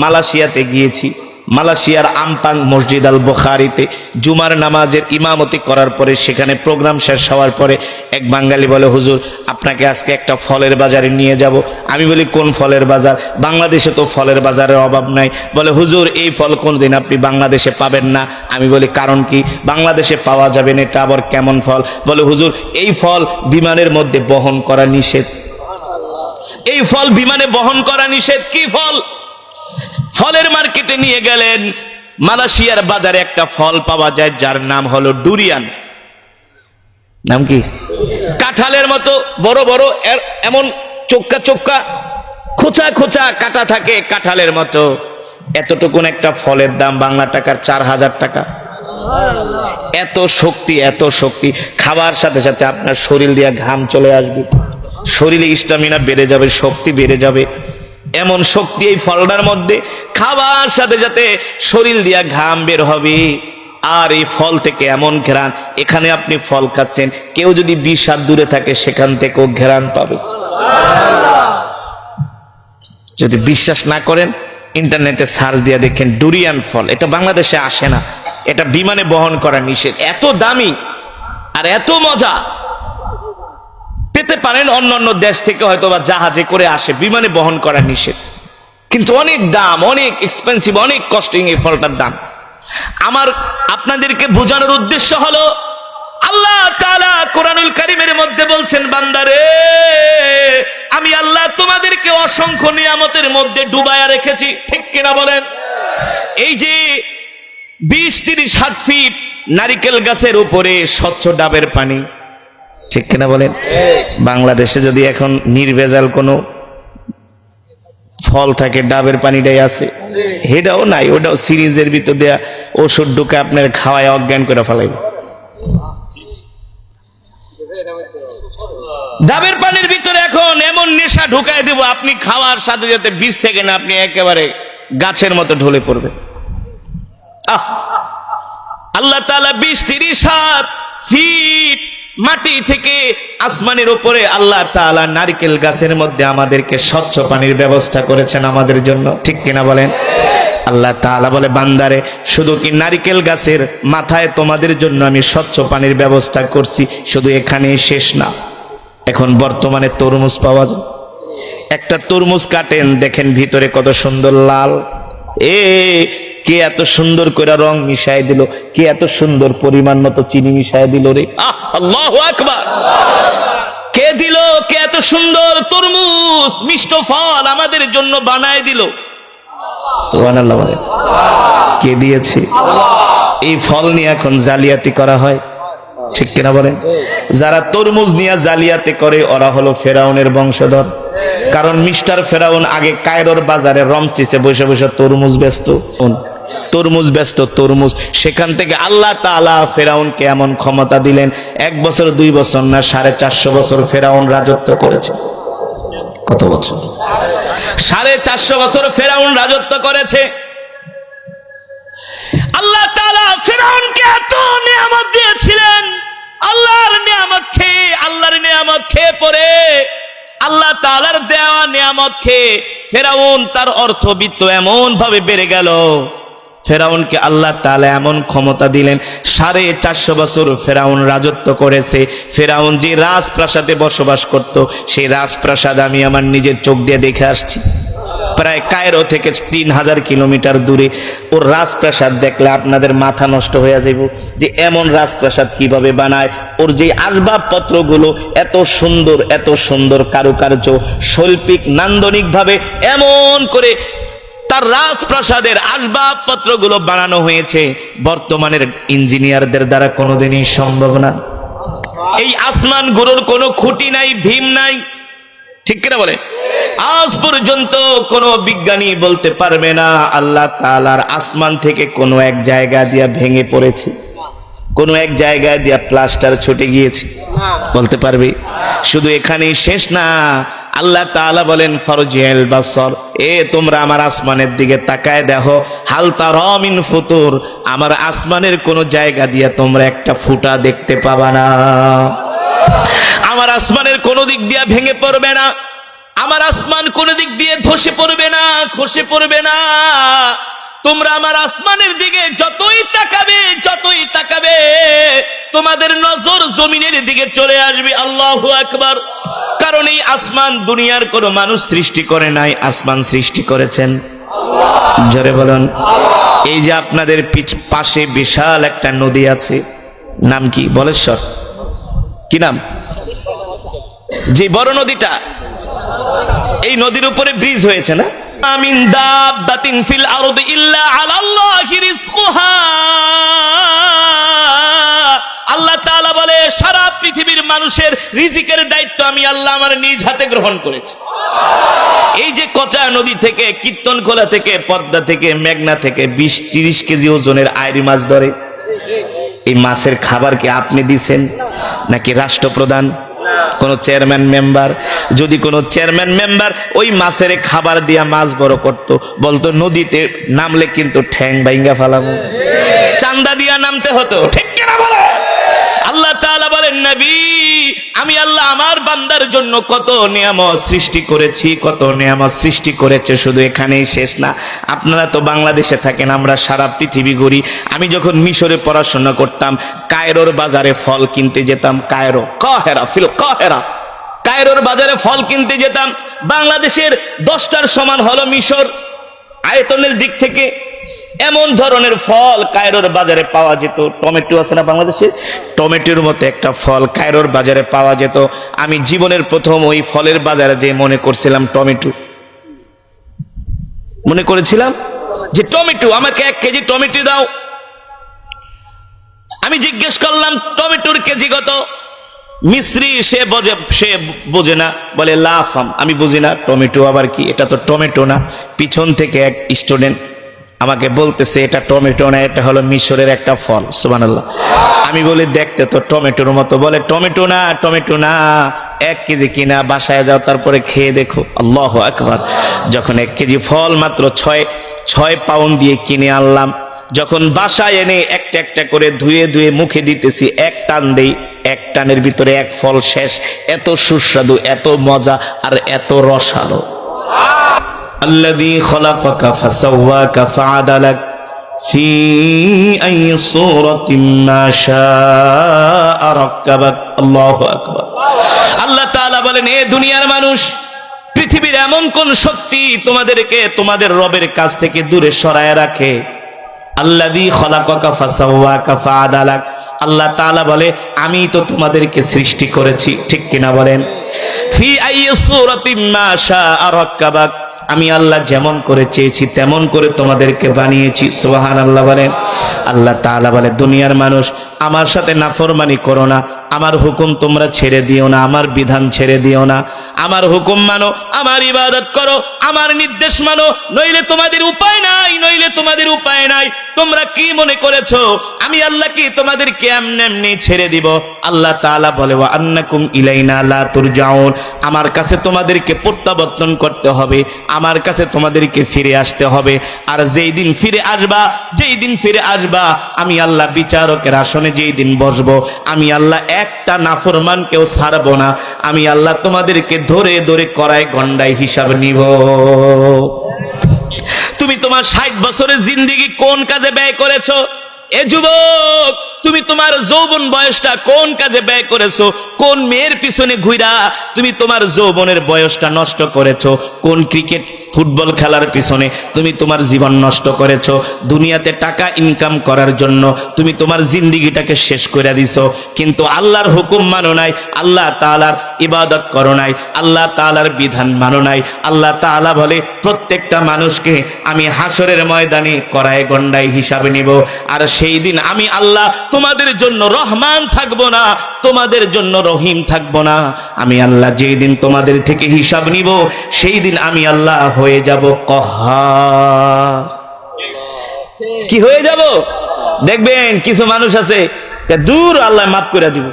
মালয়েশিয়াতে গিয়েছি। মালয়েশিয়ার আমপাং মসজিদ আল বুখারীতে জুমার নামাজের ইমামতি করার পরে সেখানে প্রোগ্রাম শেষ হওয়ার পরে এক বাঙালি বলে, হুজুর আপনাকে আজকে একটা ফলের বাজারে নিয়ে যাব। আমি বলি, কোন ফলের বাজার? বাংলাদেশে তো ফলের বাজারের অভাব নাই। বলে, হুজুর এই ফল কোনদিন আপনি বাংলাদেশে পাবেন না। আমি বলি, কারণ কি? বাংলাদেশে পাওয়া যাবে না, এটা আবার কেমন ফল? বলে, হুজুর এই ফল বিমানের মধ্যে বহন করা নিষেধ। এই ফল বিমানে বহন করা নিষেধ। কি ফল? ফলের মার্কেটে নিয়ে গেলেন। মালয়েশিয়ার বাজারে একটা ফল পাওয়া যায় যার নাম হলো ডুরিয়ান। নাম কি? কাঁঠালের মতো বড় বড়, এমন চোক্কা চোক্কা খোঁচা খোঁচা কাটা থাকে কাঁঠালের মতো। এতটুকুন একটা ফলের দাম বাংলা টাকার 4000 টাকা। এত শক্তি, এত শক্তি। খাবার সাথে সাথে আপনার শরীর দিয়ে ঘাম চলে আসবে, শরীরে স্টামিনা বেড়ে যাবে, শক্তি বেড়ে যাবে। এমন শক্তি এই ফলটার মধ্যে, খাবার সাথে সাথে শরীর দিয়া ঘাম বের হবে। আর এই ফল থেকে এমন ঘ্রাণ, এখানে আপনি ফল খাচ্ছেন, কেউ যদি 20 হাত দূরে থাকে সেখান থেকেও ঘ্রাণ পাবে। যদি বিশ্বাস না করেন ইন্টারনেটে সার্চ দিয়ে দেখেন ডুরিয়ান ফল। এটা বাংলাদেশে আসে না, এটা বিমানে বহন করা নিষেধ। এত দামি আর এত মজা। পেতে পারেন অন্য অন্য দেশ থেকে হয়তো বা জাহাজে করে আসে, বিমানে বহন করা নিষেধ, কিন্তু অনেক দাম, অনেক এক্সপেন্সিভ, অনেক কস্টিং এই ফলটার দাম। আমার আপনাদেরকে বোঝানোর উদ্দেশ্য হলো, আল্লাহ তাআলা কোরআনুল কারীমের মধ্যে বলছেন, বান্দারে আমি আল্লাহ তোমাদেরকে অসংখ্য নিয়ামতের মধ্যে ডুবায়া রেখেছি। ঠিক কিনা বলেন? এই যে 20-30 হাত ফিট নারিকেল গাছের উপরে স্বচ্ছ ডাবের পানি, ঠিক কিনা বলেন? বাংলাদেশে যদি এখন নির্ভেজাল কোনো ফল থাকে, ডাবের পানিটাই আছে, হেটাও নাই, ওটাও সিরিজের ভিতর দেয়া ওষুধ ঢুকে আপনার খাওয়ায় অজ্ঞান করে ফেলাইবে। ডাবের পানির ভিতরে এখন এমন নেশা ঢুকায় দেব, আপনি খাওয়ার সাথে সাথে 20 সেকেন্ড আপনি একেবারে গাছের মতো ঢলে পড়বে। আল্লাহ তাআলা 20-30 হাত ফিট মাটি থেকে আসমানের উপরে আল্লাহ তাআলা নারকেল গাছের মধ্যে আমাদেরকে স্বচ্ছ পানির ব্যবস্থা করেছেন আমাদের জন্য। ঠিক কিনা বলেন? আল্লাহ তাআলা বলে, বান্দারে শুধু কি নারকেল গাছের মাথায় তোমাদের জন্য আমি স্বচ্ছ পানির ব্যবস্থা করছি, শুধু এখানেই শেষ না। এখন বর্তমানে তরমুজ পাওয়া যায়। একটা তরমুজ কাটেন, দেখেন ভিতরে কত সুন্দর লাল। কে এত সুন্দর করে রং মিশাই দিল, কে এত সুন্দর পরিমাণ মতো চিনি মিশাই দিল রে। আল্লাহু আকবার। কে দিল? কে এত সুন্দর তরমুজ মিষ্ট ফল আমাদের জন্য বানায় দিল? সুবহানাল্লাহ বলেন। কে দিয়েছে? এই ফল নিয়ে এখন জালিয়াতি করা হয়, ঠিক কিনা বলেন? যারা তরমুজ নিয়ে জালিয়াতি করে ওরা হলো ফেরাউনের বংশধর। কারণ মিস্টার ফেরাউন আগে কায়রোর বাজারে রমসিসে বসে বসে তরমুজ বেচত, তরমুজ বেচত, তরমুজ। সেখান থেকে আল্লাহ তাআলা ফেরাউনকে এমন ক্ষমতা দিলেন, 1 বছর 2 বছর না, 450 বছর ফেরাউন রাজত্ব করেছে। কত বছর? 450 বছর ফেরাউন রাজত্ব করেছে। আল্লাহ তাআলা ফেরাউনকে এত নিয়ামত দিয়েছিলেন, আল্লাহর নিয়ামত খেয়ে পড়ে, আল্লাহ তাআলার দেওয়া নিয়ামত খেয়ে ফেরাউন তার অর্থবিত্ত এমন ভাবে বেড়ে গেল। ফেরাউনকে আল্লাহ তাআলা এমন ক্ষমতা দিলেন, 450 বছর ফেরাউন রাজত্ব করেছে। ফেরাউন যে রাজপ্রাসাদে বসবাস করত, সেই রাজপ্রাসাদ আমি আমার নিজের চোখ দিয়ে দেখে আসছি। প্রায় কায়রো থেকে 3000 কিলোমিটার দূরে ওর রাজপ্রাসাদ দেখলে আপনাদের মাথা নষ্ট হয়ে যাবে যে এমন রাজপ্রাসাদ কিভাবে বানায়। ওর যে আসবাবপত্রগুলো এত সুন্দর, এত সুন্দর কারুকার্য, শৈল্পিক নান্দনিক ভাবে এমন করে তার রাজপ্রাসাদের আসবাবপত্রগুলো বানানো হয়েছে, বর্তমানের ইঞ্জিনিয়ারদের দ্বারা কোনোদিনই সম্ভব না। এই আসমান গুলোর কোনো খুঁটি নাই, ভীম নাই, ঠিক কিনা বলে? আজ পর্যন্ত কোনো বিজ্ঞানী বলতে পারবে না আল্লাহ তাআলার আসমান থেকে কোনো এক জায়গা দিয়া ভেঙে পড়েছে, কোনো এক জায়গায় দিয়া প্লাস্টার ছুটে গিয়েছে, বলতে পারবে? শুধু এখানেই শেষ না, আল্লাহ তাআলা বলেন, ফারজিল বাসর, তোমরা আমার আসমানের দিকে তাকায় দেখো, হাল তারা মিন ফুতুর, আমার আসমানের কোন জায়গা দিয়া তোমরা একটা ফুটা দেখতে পাবা না, আমার আসমানের কোন দিক দিয়া ভেঙে পড়বে না। আমার আসমান কোন দিক দিয়ে ধসে পড়বে না, খসে পড়বে না। তোমরা আমার আসমানের দিকে যতই তাকাবে তোমাদের নজর জমিনের দিকে চলে আসবে। আল্লাহু আকবার। কারণ এই আসমান দুনিয়ার কোন মানুষ সৃষ্টি করে নাই, আসমান সৃষ্টি করেছেন আল্লাহ। জোরে বলুন। এই যে আপনাদের পাশে বিশাল একটা নদী আছে, নাম কি? বলেশ্বর। কি নাম? যে বড় নদীটা, এই নদীর উপরে ব্রিজ হয়েছে না? আমিন দাব্বাতিন ফিল আরদি ইল্লা আলাল্লাহি রিজকুহা। আল্লাহ তাআলা বলে সারা পৃথিবীর মানুষের রিজিকের দায়িত্ব আমি আল্লাহ আমার নিজ হাতে গ্রহণ করেছি। এই যে কচা নদী থেকে, কীর্তনখোলা থেকে, পদ্মা থেকে, মেঘনা থেকে 20-30 কেজি ওজনের আইরি মাছ ধরে। এই মাছের খাবার কি আপনি দিছেন নাকি রাষ্ট্রপ্রধান, কোন চেয়ারম্যান মেম্বার? যদি কোন চেয়ারম্যান মেম্বার ওই মাছের খাবার দিয়া মাছ বড় করত, বলতো নদীতে নামলে কিন্তু ঠ্যাং ভাঙ্গা ফালাবো, চান্দা দিয়া নামতে হতো, ঠিক কিনা বলে? আল্লাহ তাআলা বলেন, নবী আমি আল্লাহ আমার বান্দার জন্য কত নিয়ামত সৃষ্টি করেছি, কত নিয়ামত সৃষ্টি করেছে। শুধু এখানেই শেষ না। আপনারা তো বাংলাদেশে থাকেন, আমরা সারা পৃথিবী ঘুরি। আমি যখন মিশরে পড়াশোনা করতাম, কায়রোর বাজারে ফল কিনতে যেতাম। কায়রোর বাজারে ফল কিনতে যেতাম। বাংলাদেশের 10টার সমান হলো মিশর আয়তনের দিক থেকে। এমন ধরনের ফল কায়রোর বাজারে পাওয়া যেত। টমেটো আছে না বাংলাদেশে, টমেটোর মতো একটা ফল কায়রোর বাজারে পাওয়া যেত। আমি জীবনের প্রথম ওই ফলের বাজারে যে মনে করছিলাম টমেটো, মনে করেছিলাম যে টমেটো, আমাকে 1 কেজি টমেটো দাও। আমি জিজ্ঞেস করলাম টমেটোর কেজি কত? মিস্ত্রি সে বোঝে না, বলে লাফাম, আমি বুঝি না টমেটো আবার কি, এটা তো টমেটো না। পিছন থেকে এক স্টুডেন্ট আমাকে বলতেছে এটা টমেটো না, এটা হলো মিশরের একটা ফল। সুবহানাল্লাহ। আমি বলি দেখতে তো টমেটোর মতো। বলে টমেটো না, টমেটো না, 1 কেজি কিনা বাসায় যাও, তারপরে খেয়ে দেখো। আল্লাহু আকবার। যখন 1 কেজি ফল মাত্র 6 পাউন্ড দিয়ে কিনে আনলাম, যখন বাসায় এনে একটা একটা করে ধুয়ে মুখে দিতেছি, এক টান দেই, এক টানের ভিতরে 1 ফল শেষ। এত সুস্বাদু, এত মজা, আর এত রসালো। الذي خلقك فسواك فعدلك في أي صورة ما شاء ركبك الله أكبر। আল্লাহ তাআলা বলেন, এ দুনিয়ার মানুষ, পৃথিবীর এমন কোন শক্তি তোমাদেরকে তোমাদের রবের কাছ থেকে দূরে সরায় রাখে? আল্লাযী খালাকাকা ফাসাওয়াকা ফাআদালাক। আল্লাহ তাআলা বলে আমি তো তোমাদেরকে সৃষ্টি করেছি, ঠিক কিনা বলেন? ফি আইয়ি সূরাতিন মা শাআ রাক্কাবাক। আমি আল্লাহ যেমন করে চেয়েছি তেমন করে তোমাদেরকে বানিয়েছি। সুবহানাল্লাহ বলেন। আল্লাহ তাআলা বলে, দুনিয়ার মানুষ আমার সাথে নাফরমানি করো না, আমার হুকুম তোমরা ছেড়ে দিও না, আমার বিধান ছেড়ে দিও না। আমার হুকুম মানো, আমার ইবাদত করো, আমার নির্দেশ মানো, নইলে তোমাদের উপায় নাই, নইলে তোমাদের উপায় নাই। তোমরা কি মনে করেছো আমি আল্লাহ কি তোমাদেরকে এমনি ছেড়ে দিব? আল্লাহ তাআলা বলে, ওয়া আন্নাকুম ইলাইনা লা তুরজাউন। আমার কাছে তোমাদেরকে প্রত্যাবর্তন করতে হবে, আমার কাছে তোমাদেরকে ফিরে আসতে হবে। আর যেই দিন ফিরে আসবা আমি আল্লাহ বিচারকের আসনে যেই দিন বসবো, আমি আল্লাহ একটা নাফরমানকেও ছাড়বো না। আমি আল্লাহ তোমাদেরকে ধরে ধরে কড়ায় গন্ডায় হিসাব নিব। তুমি তোমার 60 বছরের জিন্দেগি কোন কাজে ব্যয় করেছো? এ যুবক, তুমি তোমার যৌবন বয়সটা কোন কাজে ব্যয় করেছো? কোন মেয়ের পিছনে ঘুরা তুমি তোমার যৌবনের বয়সটা নষ্ট করেছো? কোন ক্রিকেট ফুটবল খেলার পিছনে তুমি তোমার জীবন নষ্ট করেছো? দুনিয়াতে টাকা ইনকাম করার জন্য তুমি তোমার জিন্দেগিটাকে শেষ করে দিছো, কিন্তু আল্লাহর হুকুম মানো নাই, আল্লাহ তাআলার ইবাদত করো নাই, আল্লাহ তাআলার বিধান মানো নাই। আল্লাহ তাআলা বলে, প্রত্যেকটা মানুষকে আমি হাসরের ময়দানে কড়ায় গন্ডায় হিসাব নিব। আর সেই দিন আমি আল্লাহ তোমাদের জন্য রহমান থাকবো না, তোমাদের জন্য রহিম থাকবো না। আমি আল্লাহ যেই দিন তোমাদের থেকে হিসাব নিব, সেই দিন আমি আল্লাহ হয়ে যাব কাহ্হার। কি হয়ে যাব? দেখবেন কিছু মানুষ আছে, দূর আল্লাহ মাফ করে দিব।